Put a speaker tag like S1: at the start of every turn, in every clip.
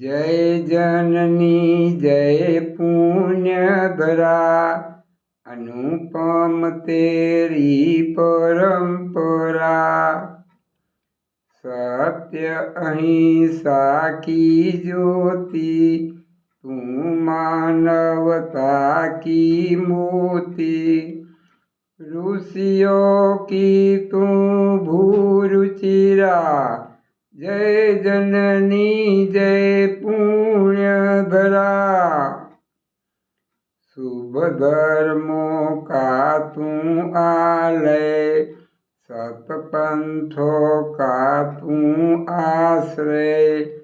S1: जय जननी जय पुण्यधरा, अनुपम तेरी परंपरा। सत्य अहिंसा की ज्योति, तू मानवता की मोती। ऋषियों की तू भूरुचिरा, जय जननी जय पुण्यधरा। शुभ धर्मों का तू आलय, सतपंथों का तू आश्रय।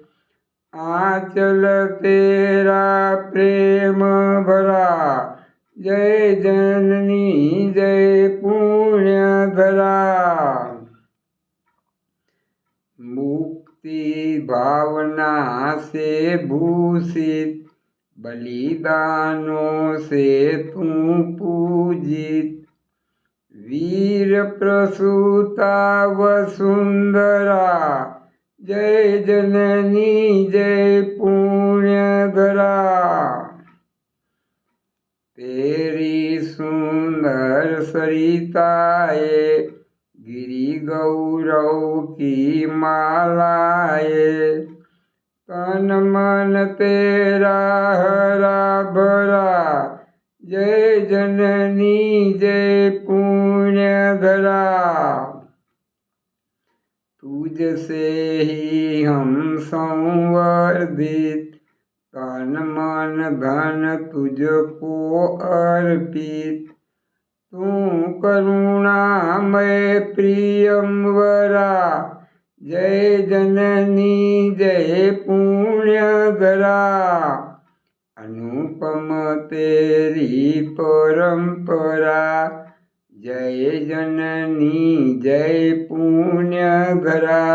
S1: आंचल तेरा प्रेम भरा, जय जननी जय पुण्यधरा। मुक्ति भावना से भूषित, बलिदानों से तू पूजित। वीर प्रसूता वसुंधरा, जय जननी जय पुण्यधरा। तेरी सुंदर सरिताए, गिरि गौरव की मालाए। तन मन तेरा हरा भरा, जय जननी जय पुण्यधरा। तुझसे ही हम संवर्धित, तन मन धन तुझको अर्पित। तू करुणामय प्रियंवरा, जय जननी जय पुण्यधरा। अनुपम तेरी परंपरा, जय जननी जय पुण्यधरा।